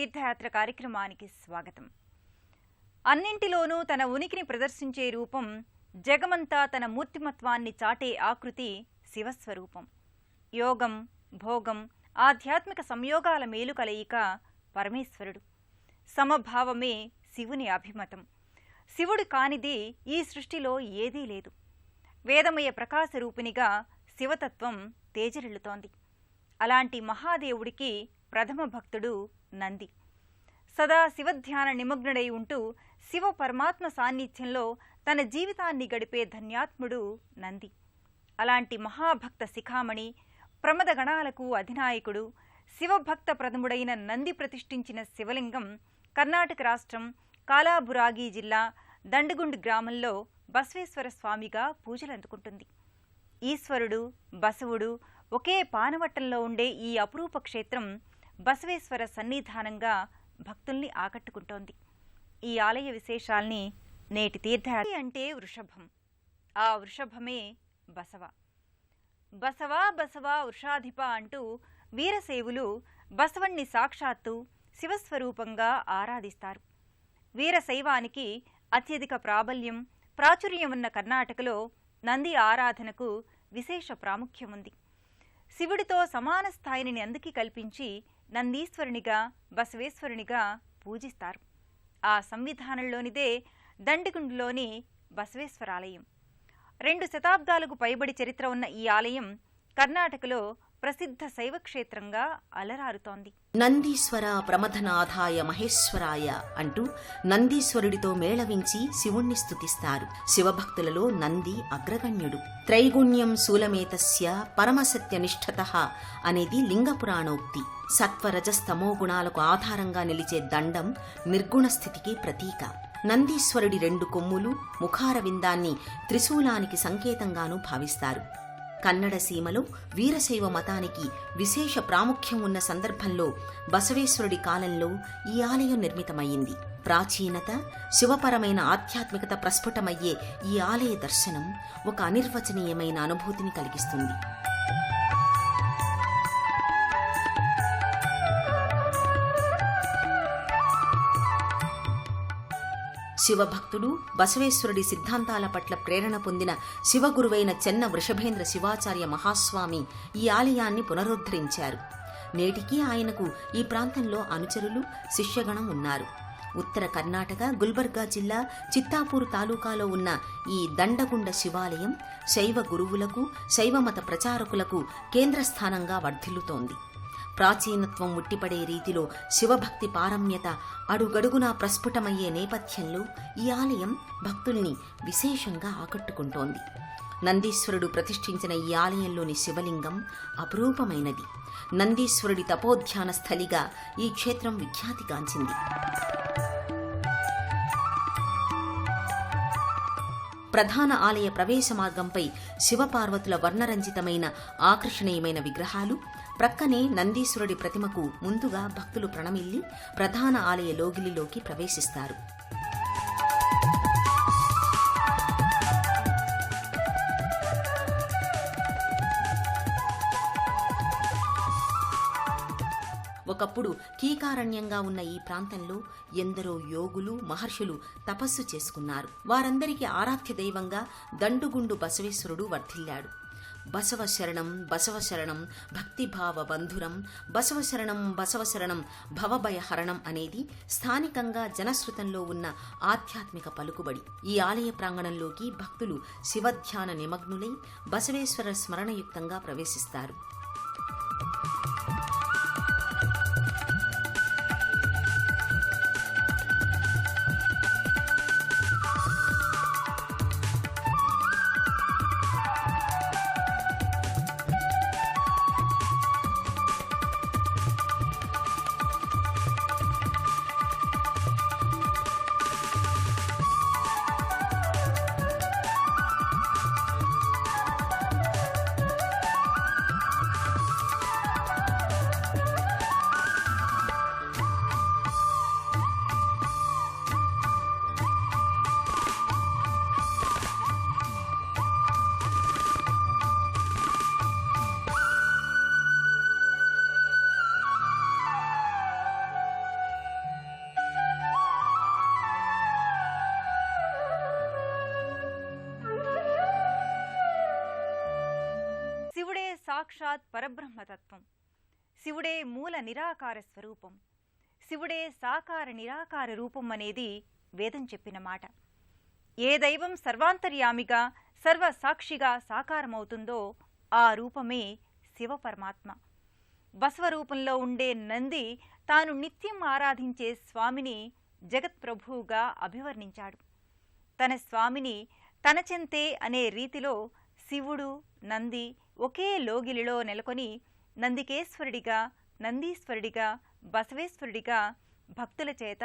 తీర్థయాత్ర కార్యక్రమానికి స్వాగతం. అన్నింటిలోనూ తన ఉనికిని ప్రదర్శించే రూపం, జగమంతా తన మూర్తిమత్వాన్ని చాటే ఆకృతి శివస్వరూపం. యోగం, భోగం, ఆధ్యాత్మిక సంయోగాల మేలు కలయిక పరమేశ్వరుడు. సమభావమే శివుని అభిమతం. శివుడు కానిది ఈ సృష్టిలో ఏదీ లేదు. వేదమయ ప్రకాశ రూపినిగా శివతత్వం తేజరిల్లుతోంది. అలాంటి మహాదేవుడికి ప్రథమ భక్తుడు నంది. సదా శివధ్యాన నిమగ్నుడై ఉంటూ శివ పరమాత్మ సాన్నిధ్యంలో తన జీవితాన్ని గడిపే ధన్యాత్ముడు నంది. అలాంటి మహాభక్త శిఖామణి, ప్రమద గణాలకు అధినాయకుడు, శివభక్త ప్రథముడైన నంది ప్రతిష్ఠించిన శివలింగం కర్ణాటక రాష్ట్రం కాలాబురాగి జిల్లా దండగుండ్ గ్రామంలో బసవేశ్వర స్వామిగా పూజలందుకుంటుంది. ఈశ్వరుడు, బసవుడు ఒకే పానవట్టంలో ఉండే ఈ అపురూప క్షేత్రం బసవేశ్వర సన్నిధానంగా భక్తుల్ని ఆకట్టుకుంటోంది. ఈ ఆలయ విశేషాల్ని నేటి తీర్థయాత్ర అంటే వృషభం. ఆ వృషభమే బసవ. బసవా బసవా వృషాధిప అంటూ వీరశైవులు బసవణ్ణి సాక్షాత్తు శివస్వరూపంగా ఆరాధిస్తారు. వీరశైవానికి అత్యధిక ప్రాబల్యం, ప్రాచుర్యం ఉన్న కర్ణాటకలో నంది ఆరాధనకు విశేష ప్రాముఖ్యం ఉంది. శివుడితో సమాన స్థాయిని నందికి కల్పించి నందీశ్వరునిగా, బసవేశ్వరునిగా పూజిస్తారు. ఆ సంవిధానంలోనిదే దండిగుండ్లోని బసవేశ్వరాలయం. 2 శతాబ్దాలకు పైబడి చరిత్ర ఉన్న ఈ ఆలయం కర్ణాటకలో ప్రసిద్ధ శైవక్షేత్రంగా అలరారుతోంది. నందీశ్వర ప్రమథనాథాయ మహేశ్వరాయ అంటూ నందీశ్వరుడితో మేళవించి శివుణ్ణి స్తుతిస్తారు. శివభక్తులలో నంది అగ్రగణ్యుడు. త్రైగుణ్యం శూలమేతస్య పరమసత్యనిష్ఠతః అనేది లింగపురాణోక్తి. సత్వరజస్తమో గుణాలకు ఆధారంగా నిలిచే దండం నిర్గుణ స్థితికి ప్రతీక. నందీశ్వరుడి 2 కొమ్ములు, ముఖారవిందాన్ని త్రిశూలానికి సంకేతంగానూ భావిస్తారు. కన్నడ సీమలో వీరశైవ మతానికి విశేష ప్రాముఖ్యం ఉన్న సందర్భంలో బసవేశ్వరుడి కాలంలో ఈ ఆలయం నిర్మితమయ్యింది. ప్రాచీనత, శివపరమైన ఆధ్యాత్మికత ప్రస్ఫుటమయ్యే ఈ ఆలయ దర్శనం ఒక అనిర్వచనీయమైన అనుభూతిని కలిగిస్తుంది. శివభక్తుడు, బసవేశ్వరుడి సిద్ధాంతాల పట్ల ప్రేరణ పొందిన శివగురువైన చెన్న వృషభేంద్ర శివాచార్య మహాస్వామి ఈ ఆలయాన్ని పునరుద్ధరించారు. నేటికీ ఆయనకు ఈ ప్రాంతంలో అనుచరులు, శిష్యగణం ఉన్నారు. ఉత్తర కర్ణాటక గుల్బర్గా జిల్లా చిత్తాపూర్ తాలూకాలో ఉన్న ఈ దండగుండ శివాలయం శైవ గురువులకు, శైవమత ప్రచారకులకు కేంద్రస్థానంగా వర్ధిల్లుతోంది. ప్రాచీనత్వం ముట్టిపడే రీతిలో శివభక్తి పారమ్యత అడుగడుగునా ప్రస్ఫుటమయ్యే నేపథ్యంలో ఈ ఆలయం భక్తుల్ని విశేషంగా ఆకట్టుకుంటోంది. నందీశ్వరుడు ప్రతిష్ఠించిన ఈ ఆలయంలోని శివలింగం అపురూపమైనది. నందీశ్వరుడి తపోధ్యాన స్థలిగా ఈ క్షేత్రం విఖ్యాతిగాంచింది. ప్రధాన ఆలయ ప్రవేశ మార్గంపై శివపార్వతుల వర్ణరంజితమైన ఆకర్షణీయమైన విగ్రహాలు, ప్రక్కనే నందీశ్వరుడి ప్రతిమకు ముందుగా భక్తులు ప్రణమిల్లి ప్రధాన ఆలయ లోగిలిలోకి ప్రవేశిస్తారు. ఒకప్పుడు కీకారణ్యంగా ఉన్న ఈ ప్రాంతంలో ఎందరో యోగులు, మహర్షులు తపస్సు చేసుకున్నారు. వారందరికీ ఆరాధ్య దైవంగా దండుగుండు బసవేశ్వరుడు వర్ధిల్లాడు. బసవశరణం బసవశరణం భక్తిభావ బంధురం బసవశరణం బసవశరణం భవభయహరణం అనేది స్థానికంగా జనశ్రుతంలో ఉన్న ఆధ్యాత్మిక పలుకుబడి. ఈ ఆలయ ప్రాంగణంలోకి భక్తులు శివధ్యాన నిమగ్నులై బసవేశ్వర స్మరణయుక్తంగా ప్రవేశిస్తారు. సాక్షాత్ పరబ్రహ్మతత్వం. శివుడే మూల నిరాకార స్వరూపం. శివుడే సాకార నిరాకార రూపం అనేది వేదం చెప్పిన మాట. ఏ దైవం సర్వాంతర్యామిగా సర్వసాక్షిగా సాకారమవుతుందో ఆ రూపమే శివపరమాత్మ. బసవరూపంలో ఉండే నంది తాను నిత్యం ఆరాధించే స్వామిని జగత్ప్రభువుగా అభివర్ణించాడు. తన స్వామిని తన చెంతే అనే రీతిలో శివుడు నంది ఒకే లోగిలిలో నెలకొని నందికేశ్వరుడిగా, నందీశ్వరుడిగా, బసవేశ్వరుడిగా భక్తుల చేత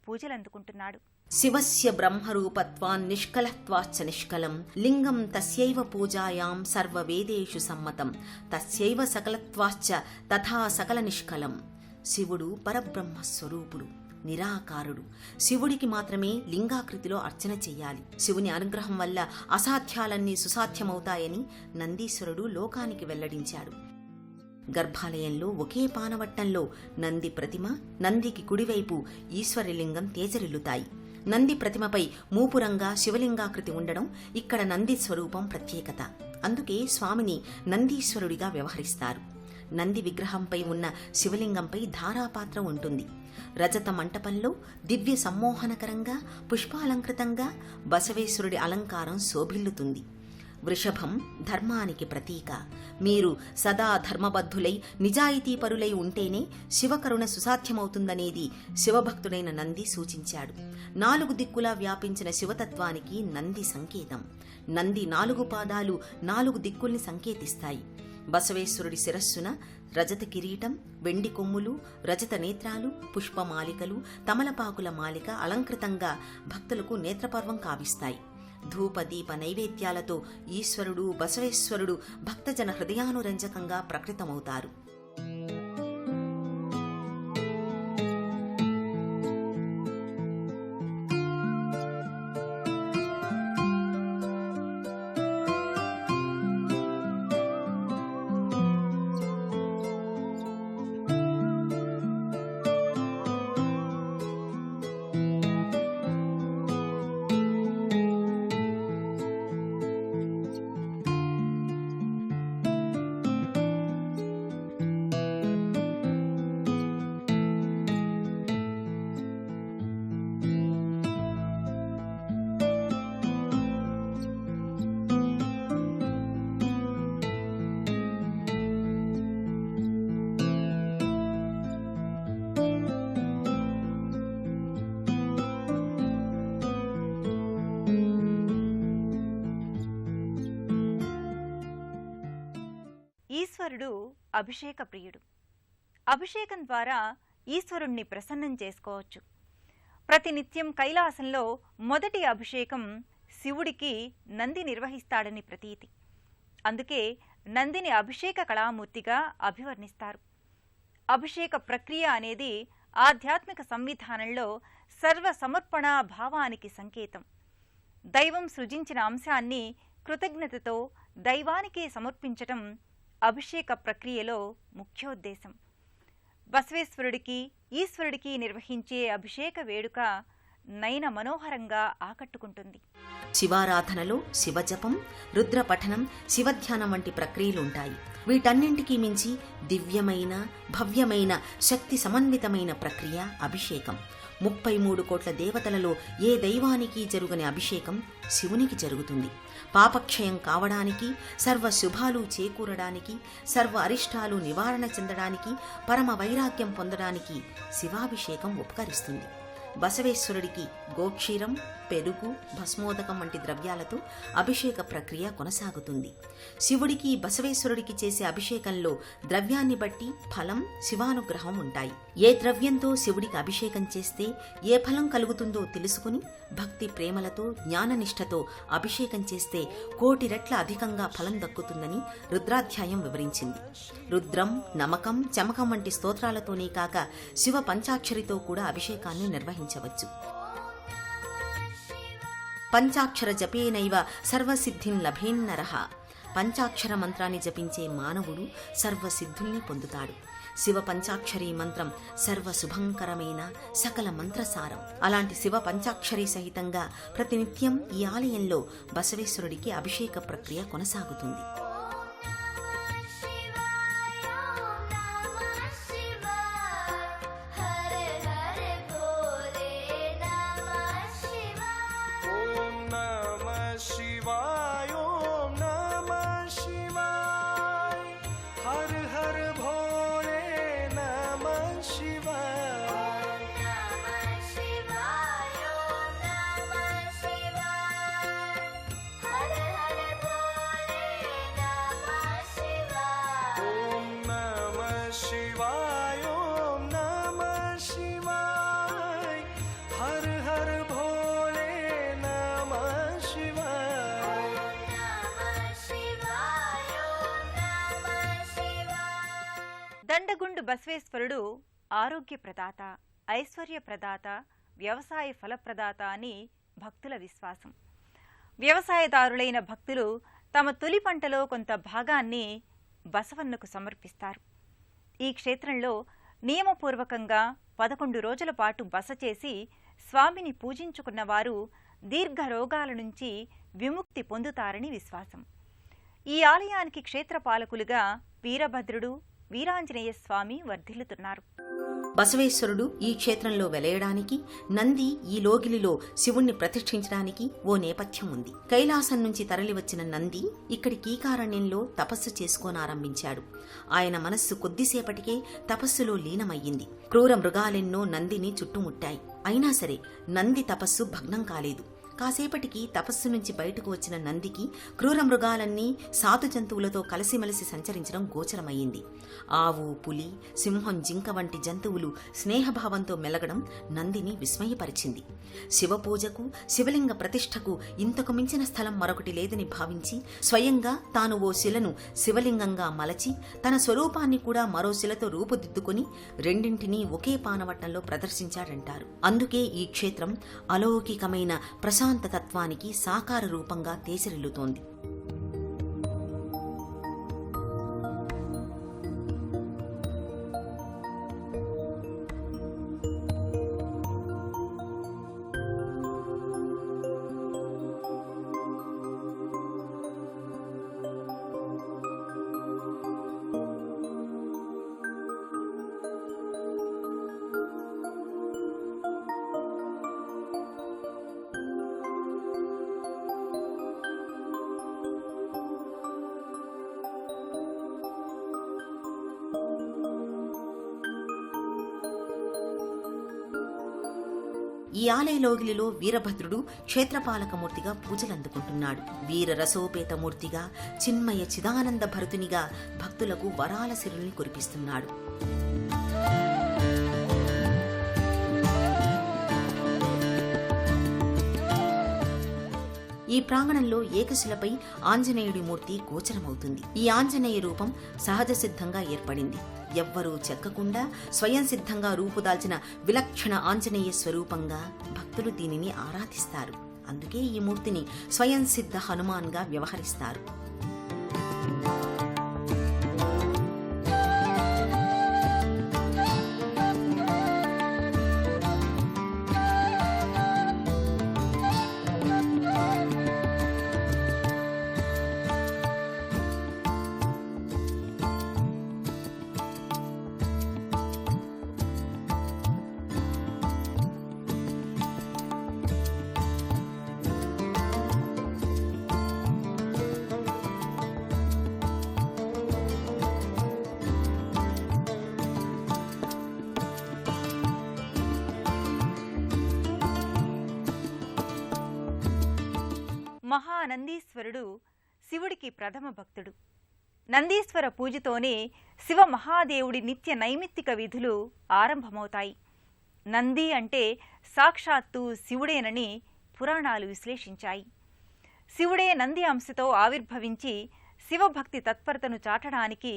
పూజలందుకుంటున్నాడు. శివస్య బ్రహ్మరూపత్వాన్నిష్కలత్వాచ్చ నిష్కలం లింగం తస్యైవ పూజాయాం సర్వవేదేషు సమ్మతం తస్యైవ సకలత్వాచ్చ తథా సకల నిష్కలం. శివుడు పరబ్రహ్మస్వరూపుడు, నిరాకారుడు. శివుడికి మాత్రమే లింగాకృతిలో అర్చన చెయ్యాలి. శివుని అనుగ్రహం వల్ల అసాధ్యాలన్నీ సుసాధ్యమవుతాయని నందీశ్వరుడు లోకానికి వెల్లడించాడు. గర్భాలయంలో ఒకే పానవట్టంలో నంది ప్రతిమ, నందికి కుడివైపు ఈశ్వరలింగం తేజరిల్లుతాయి. నంది ప్రతిమపై మూపురంగా శివలింగాకృతి ఉండడం ఇక్కడ నంది స్వరూపం ప్రత్యేకత. అందుకే స్వామిని నందీశ్వరుడిగా వ్యవహరిస్తారు. నంది విగ్రహంపై ఉన్న శివలింగంపై ధారాపాత్ర ఉంటుంది. రజత మంటపంలో దివ్య సమ్మోహనకరంగా పుష్పాలంకృతంగా బసవేశ్వరుడి అలంకారం శోభిల్లుతుంది. వృషభం ధర్మానికి ప్రతీక. మీరు సదా ధర్మబద్ధులై నిజాయితీపరులై ఉంటేనే శివకరుణ సుసాధ్యమవుతుందనేది శివభక్తుడైన నంది సూచించాడు. 4 దిక్కులా వ్యాపించిన శివతత్వానికి నంది సంకేతం. నంది 4 పాదాలు 4 దిక్కుల్ని సంకేతిస్తాయి. బసవేశ్వరుడి శిరస్సున రజత కిరీటం, వెండి కొమ్ములు, రజత నేత్రాలు, పుష్పమాలికలు, తమలపాకుల మాలిక అలంకృతంగా భక్తులకు నేత్రపర్వం కావిస్తాయి. ధూపదీప నైవేద్యాలతో ఈశ్వరుడు బసవేశ్వరుడు భక్తజన హృదయానురంజకంగా ప్రకటితమవుతారు. ఈశ్వరుడు అభిషేక ప్రియుడు. అభిషేకం ద్వారా ఈశ్వరుణ్ణి ప్రసన్నం చేసుకోవచ్చు. ప్రతినిత్యం కైలాసంలో మొదటి అభిషేకం శివుడికి నంది నిర్వహిస్తాడని ప్రతీతి. అందుకే నందిని అభిషేక కళామూర్తిగా అభివర్ణిస్తారు. అభిషేక ప్రక్రియ అనేది ఆధ్యాత్మిక సంవిధానంలో సర్వ సమర్పణ భావానికి సంకేతం. దైవం సృజించిన అంశాన్ని కృతజ్ఞతతో దైవానికే సమర్పించటం అభిషేక ప్రక్రియలో ముఖ్యోద్దేశం. బసవేశ్వరుడికి ఈశ్వరుడికి నిర్వహించే అభిషేక వేడుక నయన మనోహరంగా ఆకట్టుకుంటుంది. శివారాధనలో శివజపం, రుద్రపఠనం, శివధ్యానం వంటి ప్రక్రియలుంటాయి. వీటన్నింటికీ మించి దివ్యమైన భవ్యమైన శక్తి సమన్వితమైన ప్రక్రియ అభిషేకం. 33 కోట్ల దేవతలలో ఏ దైవానికి జరుగని అభిషేకం శివునికి జరుగుతుంది. పాపక్షయం కావడానికి, సర్వ శుభాలు చేకూరడానికి, సర్వ అరిష్టాలు నివారణ చెందడానికి, పరమ వైరాగ్యం పొందడానికి శివాభిషేకం ఉపకరిస్తుంది. బసవేశ్వరుడికి గోక్షీరం, పెరుగు, భస్మోదకం వంటి ద్రవ్యాలతో అభిషేక ప్రక్రియ కొనసాగుతుంది. శివుడికి బసవేశ్వరుడికి చేసే అభిషేకంలో ద్రవ్యాన్ని బట్టి ఫలం, శివానుగ్రహం ఉంటాయి. ఏ ద్రవ్యంతో శివుడికి అభిషేకం చేస్తే ఏ ఫలం కలుగుతుందో తెలుసుకుని భక్తి ప్రేమలతో జ్ఞాననిష్టతో అభిషేకం చేస్తే 1,000,000 రెట్ల అధికంగా ఫలం దక్కుతుందని రుద్రాధ్యాయం వివరించింది. రుద్రం, నమకం, చమకం వంటి స్తోత్రాలతోనే కాక శివ పంచాక్షరితో కూడా అభిషేకాన్ని నిర్వహించవచ్చు. పంచాక్షర జపేనైవ సర్వసిద్ధిం లభేన్నరః. పంచాక్షర మంత్రాన్ని జపించే మానవుడు సర్వసిద్ధుల్ని పొందుతాడు. శివ పంచాక్షరీ మంత్రం సర్వశుభంకరమైన సకల మంత్రసారం. అలాంటి శివ పంచాక్షరీ సహితంగా ప్రతినిత్యం ఈ ఆలయంలో బసవేశ్వరుడికి అభిషేక ప్రక్రియ కొనసాగుతుంది. బసవేశ్వరుడు ఆరోగ్య ప్రదాత, ఐశ్వర్య ప్రదాత, వ్యవసాయ ఫలప్రదాత అని భక్తుల విశ్వాసం. వ్యవసాయదారులైన భక్తులు తమ తొలి పంటలో కొంత భాగాన్ని బసవన్నకు సమర్పిస్తారు. ఈ క్షేత్రంలో నియమపూర్వకంగా 11 రోజుల పాటు బస చేసి స్వామిని పూజించుకున్న వారు దీర్ఘ రోగాల నుంచి విముక్తి పొందుతారని విశ్వాసం. ఈ ఆలయానికి క్షేత్రపాలకులుగా వీరభద్రుడు, వీరాంజనేయ స్వామి వర్ధిల్లుతున్నారు. బసవేశ్వరుడు ఈ క్షేత్రంలో వెలయడానికి, నంది ఈ లోగిలిలో శివుణ్ణి ప్రతిష్ఠించడానికి ఓ నేపథ్యం ఉంది. కైలాసం నుంచి తరలివచ్చిన నంది ఇక్కడి కీకారణ్యంలో తపస్సు చేసుకోనారంభించాడు. ఆయన మనస్సు కొద్దిసేపటికే తపస్సులో లీనమయ్యింది. క్రూర మృగాలెన్నో నందిని చుట్టుముట్టాయి. అయినా సరే నంది తపస్సు భగ్నం కాలేదు. కాసేపటికి తపస్సు నుంచి బయటకు వచ్చిన నందికి క్రూర మృగాలన్నీ సాధు జంతువులతో కలిసిమెలిసి సంచరించడం గోచరమయ్యింది. ఆవు, పులి, సింహం, జింక వంటి జంతువులు స్నేహభావంతో మెలగడం నందిని విస్మయపరిచింది. శివపూజకు, శివలింగ ప్రతిష్టకు ఇంతకు మించిన స్థలం మరొకటి లేదని భావించి స్వయంగా తాను ఓ శిలను శివలింగంగా మలచి తన స్వరూపాన్ని కూడా మరో శిలతో రూపుదిద్దుకుని రెండింటినీ ఒకే పానవట్టంలో ప్రదర్శించాడంటారు. అందుకే ఈ క్షేత్రం అలౌకికమైన ప్రశాంత తత్వానికి సాకార రూపంగా తేజరిల్లుతోంది. ఈ ఆలయలోగిలిలో వీరభద్రుడు క్షేత్రపాలకమూర్తిగా పూజలందుకుంటున్నాడు. వీర రసోపేతమూర్తిగా, చిన్మయ చిదానంద భరతునిగా భక్తులకు వరాల సిరుల్ని కురిపిస్తున్నాడు. ఈ ప్రాంగణంలో ఏకశిలపై ఆంజనేయుడి మూర్తి గోచరమవుతుంది. ఈ ఆంజనేయ రూపం సహజ సిద్ధంగా ఏర్పడింది. ఎవ్వరూ చెక్కకుండా స్వయం సిద్ధంగా రూపుదాల్చిన విలక్షణ ఆంజనేయ స్వరూపంగా భక్తులు దీనిని ఆరాధిస్తారు. అందుకే ఈ మూర్తిని స్వయం సిద్ధ హనుమాన్గా వ్యవహరిస్తారు. మహానందీశ్వరుడు శివుడికి ప్రథమ భక్తుడు. నందీశ్వర పూజతోనే శివ మహాదేవుడి నిత్య నైమిత్తిక విధులు ఆరంభమవుతాయి. నంది అంటే సాక్షాత్తు శివుడేనని పురాణాలు విశ్లేషించాయి. శివుడే నంది అంశతో ఆవిర్భవించి శివభక్తి తత్పరతను చాటడానికి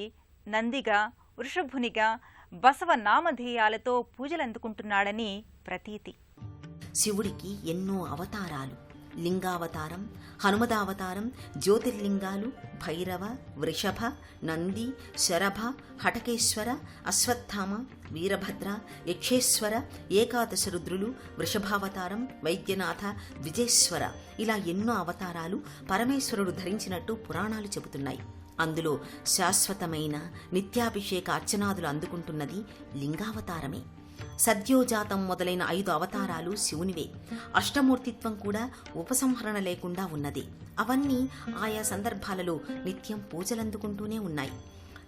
నందిగా, వృషభునిగా, బసవ నామధేయాలతో పూజలందుకుంటున్నాడని ప్రతీతి. శివుడికి ఎన్నో అవతారాలు. లింగావతారం, హనుమదావతారం, జ్యోతిర్లింగాలు, భైరవ, వృషభ, నంది, శరభ, హటకేశ్వర, అశ్వత్థామ, వీరభద్ర, యక్షేశ్వర, ఏకాదశ రుద్రులు, వృషభావతారం, వైద్యనాథ, విజేశ్వర ఇలా ఎన్నో అవతారాలు పరమేశ్వరుడు ధరించినట్టు పురాణాలు చెబుతున్నాయి. అందులో శాశ్వతమైన నిత్యాభిషేక అర్చనాదులు అందుకుంటున్నది లింగావతారమే. సద్యోజాతం మొదలైన 5 అవతారాలు శివునివే. అష్టమూర్తిత్వం కూడా ఉపసంహరణ లేకుండా ఉన్నది. అవన్నీ ఆయా సందర్భాలలో నిత్యం పూజలందుకుంటూనే ఉన్నాయి.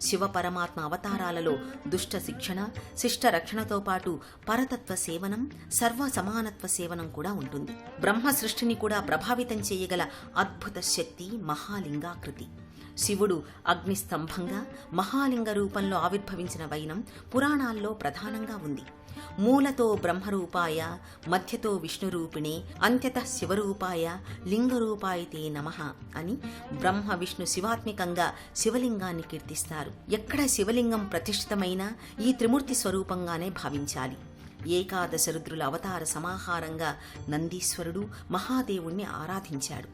శివ పరమాత్మ అవతారాలలో దుష్ట శిక్షణ, శిష్ట రక్షణతో పాటు పరతత్వ సేవనం, సర్వ సమానత్వ సేవనం కూడా ఉంటుంది. బ్రహ్మ సృష్టిని కూడా ప్రభావితం చేయగల అద్భుత శక్తి మహాలింగాకృతి. శివుడు అగ్నిస్తంభంగా మహాలింగ రూపంలో ఆవిర్భవించిన వైనం పురాణాల్లో ప్రధానంగా ఉంది. మూలతో బ్రహ్మరూపాయ, మధ్యతో విష్ణురూపిణే, అంత్యతః శివరూపాయ, లింగరూపాయతే నమః అని బ్రహ్మ విష్ణు శివాత్మికంగా శివలింగాన్ని కీర్తిస్తారు. ఎక్కడ శివలింగం ప్రతిష్ఠితమైనా ఈ త్రిమూర్తి స్వరూపంగానే భావించాలి. ఏకాదశ రుద్రుల అవతార సమాహారంగా నందీశ్వరుడు మహాదేవుణ్ణి ఆరాధించాడు.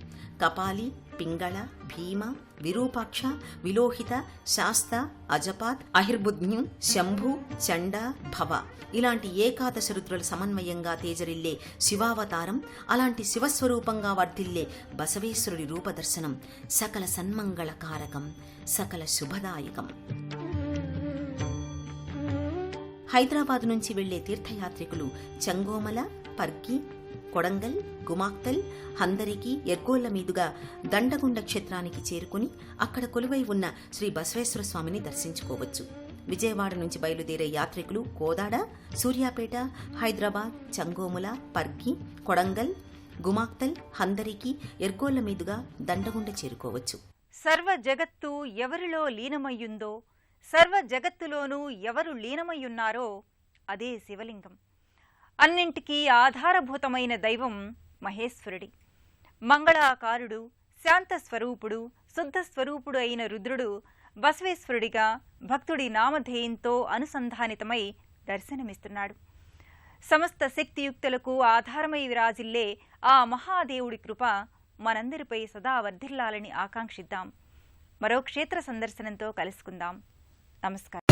కపాలి, పింగళ, భీమ, విరూపాక్ష, విలోహిత, శాస్త, అజపాత్, అహిర్బుధ్న్యు, శంభు, చండ, భవ ఇలాంటి ఏకాదశ రుద్రుల సమన్వయంగా తేజరిల్లే శివావతారం, అలాంటి శివస్వరూపంగా వర్ధిల్లే బసవేశ్వరుడి రూపదర్శనం సకల సన్మంగళకారకం, సకల శుభదాయకం. హైదరాబాద్ నుంచి వెళ్లే తీర్థయాత్రికులు చంగోమల, పర్కి, కొడంగల్, గుమాక్తల్, హందరికి, ఎర్గోళ్ల మీదుగా దండగుండ క్షేత్రానికి చేరుకుని అక్కడ కొలువై ఉన్న శ్రీ బసవేశ్వర స్వామిని దర్శించుకోవచ్చు. విజయవాడ నుంచి బయలుదేరే యాత్రికులు కోదాడ, సూర్యాపేట, హైదరాబాద్, చంగోముల, పర్కి, కొడంగల్, గుమాక్తల్, హందరికి, ఎర్గోళ్ల మీదుగా దండగుండ చేరుకోవచ్చు. సర్వ జగత్తు ఎవరిలో లీనమయ్యుందో, సర్వ జగత్తులోనూ ఎవరు లీనమయ్యున్నారో అదే శివలింగం. అన్నింటికీ ఆధారభూతమైన దైవం మహేశ్వరుడి. మంగళాకారుడు, శాంతస్వరూపుడు, శుద్ధస్వరూపుడు అయిన రుద్రుడు బసవేశ్వరుడిగా భక్తుడి నామధేయంతో అనుసంధానితమై దర్శనమిస్తున్నాడు. సమస్త శక్తియుక్తులకు ఆధారమై విరాజిల్లే ఆ మహాదేవుడి కృప మనందరిపై సదా వర్ధిల్లాలని ఆకాంక్షిద్దాం. మరో క్షేత్ర సందర్శనంతో కలుసుకుందాం. నమస్కారం.